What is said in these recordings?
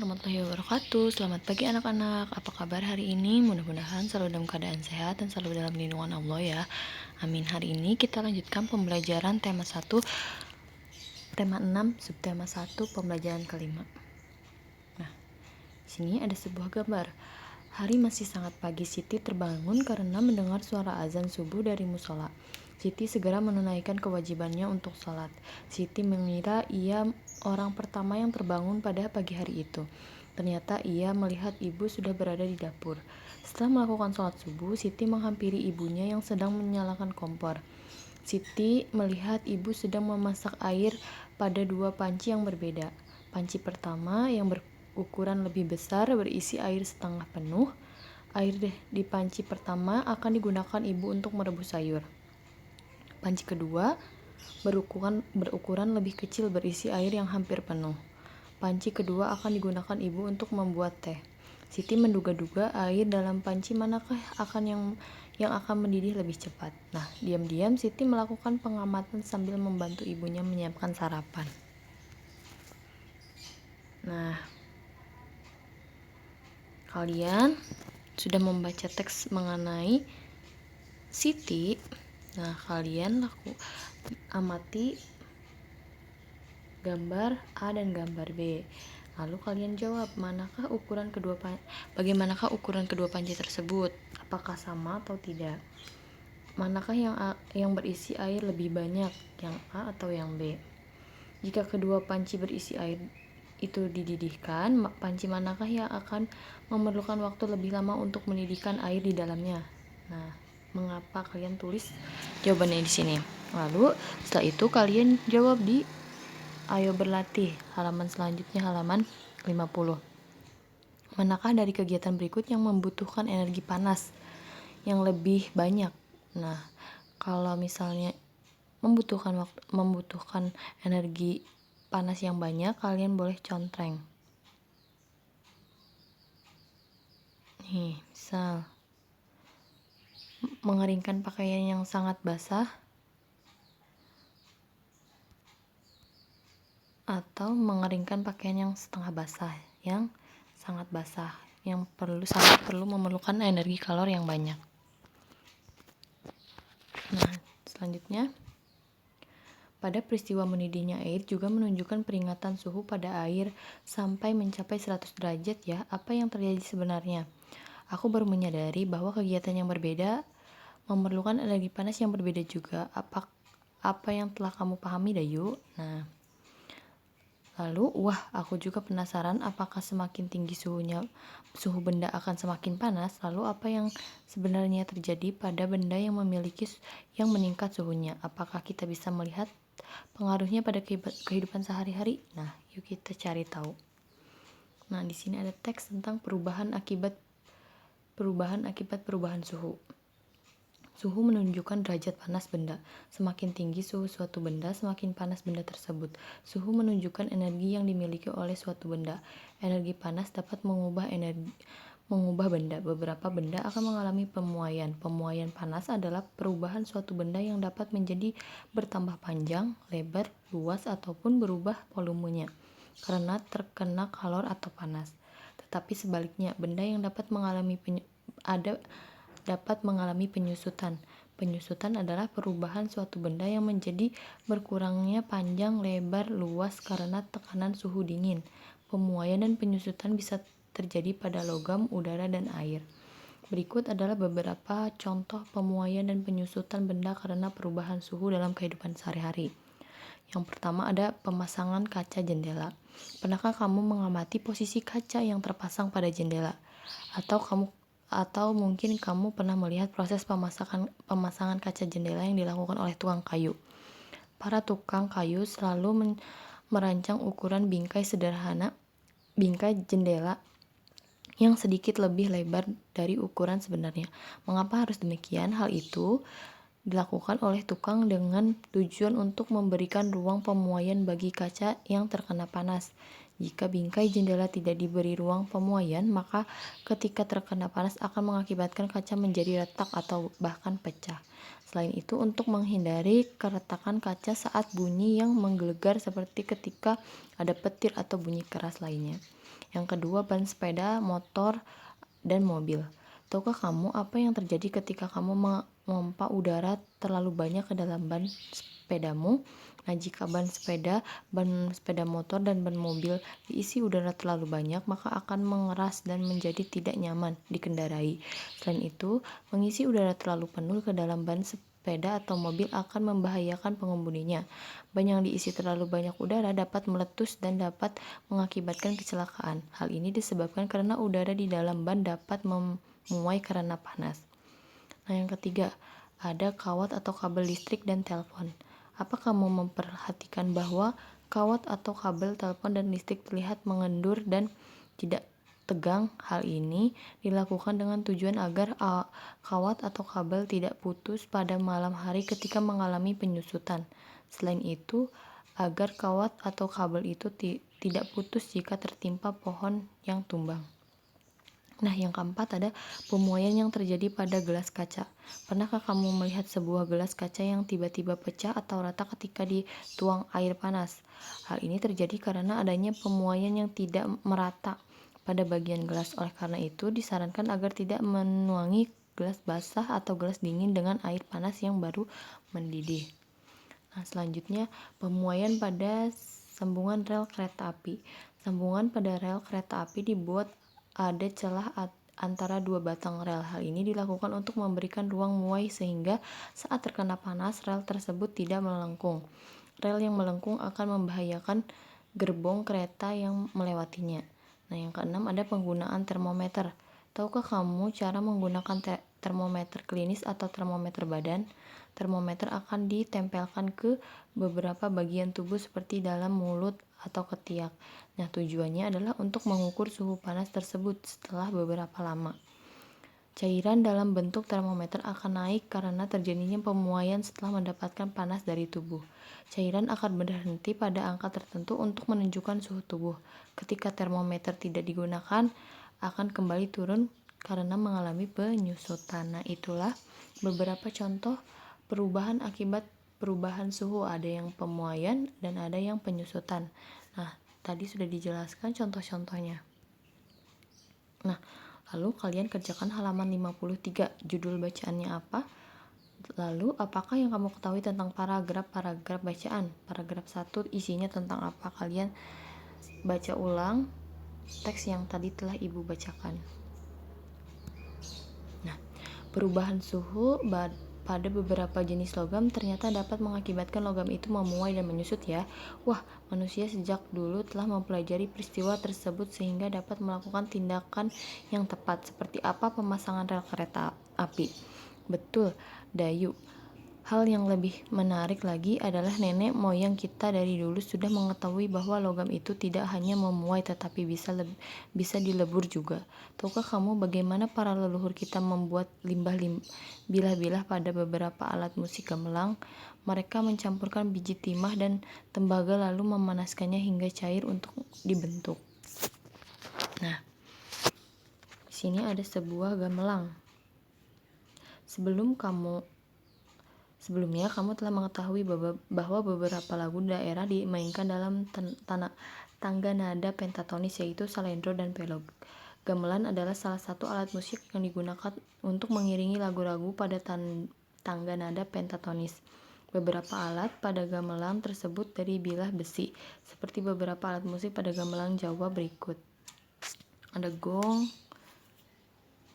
Warahmatullahi wabarakatuh. Selamat pagi anak-anak. Apa kabar hari ini? Mudah-mudahan selalu dalam keadaan sehat dan selalu dalam lindungan Allah ya. Amin. Hari ini kita lanjutkan pembelajaran tema 1, tema 6, subtema 1, pembelajaran kelima. Nah, sini ada sebuah gambar. Hari masih sangat pagi. Siti terbangun karena mendengar suara azan subuh dari musola. Siti segera menunaikan kewajibannya untuk sholat. Siti mengira ia orang pertama yang terbangun pada pagi hari itu. Ternyata ia melihat ibu sudah berada di dapur. Setelah melakukan sholat subuh, Siti menghampiri ibunya yang sedang menyalakan kompor. Siti melihat ibu sedang memasak air pada dua panci yang berbeda. Panci pertama yang berukuran lebih besar berisi air setengah penuh. Air di panci pertama akan digunakan ibu untuk merebus sayur. Panci kedua berukuran lebih kecil berisi air yang hampir penuh. Panci kedua akan digunakan ibu untuk membuat teh. Siti menduga-duga air dalam panci manakah yang akan mendidih lebih cepat. Nah, diam-diam Siti melakukan pengamatan sambil membantu ibunya menyiapkan sarapan. Nah, kalian sudah membaca teks mengenai Siti. Nah, kalian amati gambar A dan gambar B. Lalu kalian jawab, bagaimanakah ukuran kedua panci tersebut? Apakah sama atau tidak? Manakah yang berisi air lebih banyak, yang A atau yang B? Jika kedua panci berisi air itu dididihkan, panci manakah yang akan memerlukan waktu lebih lama untuk mendidihkan air di dalamnya? Nah, mengapa kalian tulis jawabannya di sini? Lalu setelah itu kalian jawab di Ayo Berlatih, halaman selanjutnya halaman 50. Manakah dari kegiatan berikut yang membutuhkan energi panas yang lebih banyak? Nah, kalau misalnya membutuhkan energi panas yang banyak, kalian boleh contreng. Nih, misal mengeringkan pakaian yang sangat basah atau mengeringkan pakaian yang setengah basah, yang sangat basah, yang sangat perlu memerlukan energi kalor yang banyak. Nah, selanjutnya, pada peristiwa mendidihnya air juga menunjukkan peringatan suhu pada air sampai mencapai 100 derajat ya. Apa yang terjadi sebenarnya? Aku baru menyadari bahwa kegiatan yang berbeda memerlukan energi panas yang berbeda juga. Apa yang telah kamu pahami, Dayu? Nah, lalu, aku juga penasaran apakah semakin tinggi suhu benda akan semakin panas. Lalu apa yang sebenarnya terjadi pada benda yang meningkat suhunya? Apakah kita bisa melihat pengaruhnya pada kehidupan sehari-hari? Nah, yuk kita cari tahu. Nah, di sini ada teks tentang perubahan akibat perubahan suhu. Suhu menunjukkan derajat panas benda. Semakin tinggi suhu suatu benda, semakin panas benda tersebut. Suhu menunjukkan energi yang dimiliki oleh suatu benda. Energi panas dapat mengubah benda. Beberapa benda akan mengalami pemuaian. Pemuaian panas adalah perubahan suatu benda yang dapat menjadi bertambah panjang, lebar, luas, ataupun berubah volumenya karena terkena kalor atau panas. Tetapi sebaliknya, benda yang dapat mengalami penyusutan. Penyusutan adalah perubahan suatu benda yang menjadi berkurangnya panjang, lebar, luas karena tekanan suhu dingin. Pemuaian dan penyusutan bisa terjadi pada logam, udara, dan air. Berikut adalah beberapa contoh pemuaian dan penyusutan benda karena perubahan suhu dalam kehidupan sehari-hari. Yang pertama ada pemasangan kaca jendela. Pernahkah kamu mengamati posisi kaca yang terpasang pada jendela? Atau mungkin kamu pernah melihat proses pemasangan kaca jendela yang dilakukan oleh tukang kayu. Para tukang kayu selalu merancang ukuran bingkai jendela yang sedikit lebih lebar dari ukuran sebenarnya. Mengapa harus demikian? Hal itu dilakukan oleh tukang dengan tujuan untuk memberikan ruang pemuaian bagi kaca yang terkena panas. Jika bingkai jendela tidak diberi ruang pemuaian, maka ketika terkena panas akan mengakibatkan kaca menjadi retak atau bahkan pecah. Selain itu, untuk menghindari keretakan kaca saat bunyi yang menggelegar seperti ketika ada petir atau bunyi keras lainnya. Yang kedua, ban sepeda, motor, dan mobil. Tahukah kamu apa yang terjadi ketika kamu memompa udara terlalu banyak ke dalam ban sepedamu? Nah, jika ban sepeda motor, dan ban mobil diisi udara terlalu banyak, maka akan mengeras dan menjadi tidak nyaman dikendarai. Selain itu, mengisi udara terlalu penuh ke dalam ban sepeda atau mobil akan membahayakan pengemudinya. Ban yang diisi terlalu banyak udara dapat meletus dan dapat mengakibatkan kecelakaan. Hal ini disebabkan karena udara di dalam ban dapat memuai karena panas. Nah, yang ketiga, ada kawat atau kabel listrik dan telepon. Apa kamu memperhatikan bahwa kawat atau kabel telepon dan listrik terlihat mengendur dan tidak tegang? Hal ini dilakukan dengan tujuan agar kawat atau kabel tidak putus pada malam hari ketika mengalami penyusutan. Selain itu, agar kawat atau kabel itu tidak putus jika tertimpa pohon yang tumbang. Nah, yang keempat ada pemuaian yang terjadi pada gelas kaca. Pernahkah kamu melihat sebuah gelas kaca yang tiba-tiba pecah atau retak ketika dituang air panas? Hal ini terjadi karena adanya pemuaian yang tidak merata pada bagian gelas. Oleh karena itu, disarankan agar tidak menuangi gelas basah atau gelas dingin dengan air panas yang baru mendidih. Nah, selanjutnya pemuaian pada sambungan rel kereta api. Sambungan pada rel kereta api dibuat ada celah antara dua batang rel. Hal ini dilakukan untuk memberikan ruang muai sehingga saat terkena panas rel tersebut tidak melengkung. Rel yang melengkung akan membahayakan gerbong kereta yang melewatinya. Nah, yang keenam ada penggunaan termometer. Tahukah kamu cara menggunakan termometer klinis atau termometer badan? Termometer akan ditempelkan ke beberapa bagian tubuh seperti dalam mulut atau ketiak. Nah, tujuannya adalah untuk mengukur suhu panas tersebut setelah beberapa lama. Cairan dalam bentuk termometer akan naik karena terjadinya pemuaian setelah mendapatkan panas dari tubuh. Cairan akan berhenti pada angka tertentu untuk menunjukkan suhu tubuh. Ketika termometer tidak digunakan, akan kembali turun karena mengalami penyusutan. Nah, itulah beberapa contoh perubahan akibat perubahan suhu. Ada yang pemuaian dan ada yang penyusutan. Nah, tadi sudah dijelaskan contoh-contohnya. Nah, lalu kalian kerjakan halaman 53. Judul bacaannya apa? Lalu, apakah yang kamu ketahui tentang paragraf bacaan? Paragraf 1 isinya tentang apa? Kalian baca ulang teks yang tadi telah Ibu bacakan. Nah, perubahan suhu pada beberapa jenis logam ternyata dapat mengakibatkan logam itu memuai dan menyusut ya. Wah, manusia sejak dulu telah mempelajari peristiwa tersebut sehingga dapat melakukan tindakan yang tepat. Seperti apa pemasangan rel kereta api? Betul, Dayu. Hal yang lebih menarik lagi adalah nenek moyang kita dari dulu sudah mengetahui bahwa logam itu tidak hanya memuai tetapi bisa dilebur juga. Tahukah kamu bagaimana para leluhur kita membuat bilah-bilah pada beberapa alat musik gamelan? Mereka mencampurkan biji timah dan tembaga lalu memanaskannya hingga cair untuk dibentuk. Nah, di sini ada sebuah gamelan. Sebelumnya, kamu telah mengetahui bahwa beberapa lagu daerah dimainkan dalam tangga nada pentatonis, yaitu salendro dan pelog. Gamelan adalah salah satu alat musik yang digunakan untuk mengiringi lagu-lagu pada tangga nada pentatonis. Beberapa alat pada gamelan tersebut dari bilah besi, seperti beberapa alat musik pada gamelan Jawa berikut. Ada gong.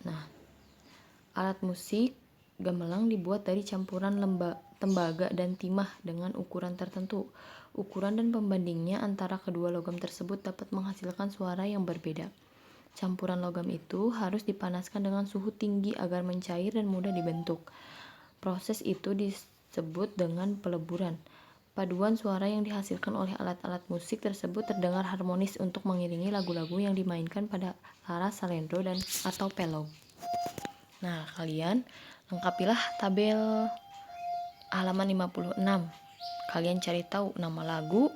Nah, alat musik gamelan dibuat dari campuran tembaga dan timah dengan ukuran tertentu. Ukuran dan pembandingnya antara kedua logam tersebut dapat menghasilkan suara yang berbeda. Campuran logam itu harus dipanaskan dengan suhu tinggi agar mencair dan mudah dibentuk. Proses itu disebut dengan peleburan. Paduan suara yang dihasilkan oleh alat-alat musik tersebut terdengar harmonis untuk mengiringi lagu-lagu yang dimainkan pada laras salendro atau pelog. Nah, kalian lengkapilah tabel halaman 56. Kalian cari tahu nama lagu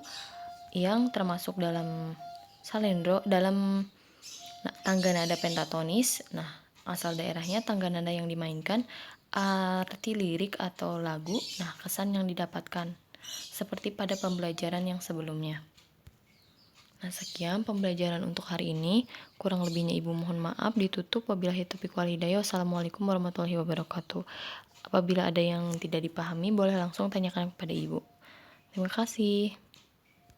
yang termasuk dalam salendro, dalam tangga nada pentatonis. Nah, asal daerahnya, tangga nada yang dimainkan, arti lirik atau lagu, nah kesan yang didapatkan, seperti pada pembelajaran yang sebelumnya. Nah, sekian pembelajaran untuk hari ini. Kurang lebihnya Ibu mohon maaf. Ditutup. Wabillahi taufiq wal hidayah. Wassalamualaikum warahmatullahi wabarakatuh. Apabila ada yang tidak dipahami, boleh langsung tanyakan kepada Ibu. Terima kasih.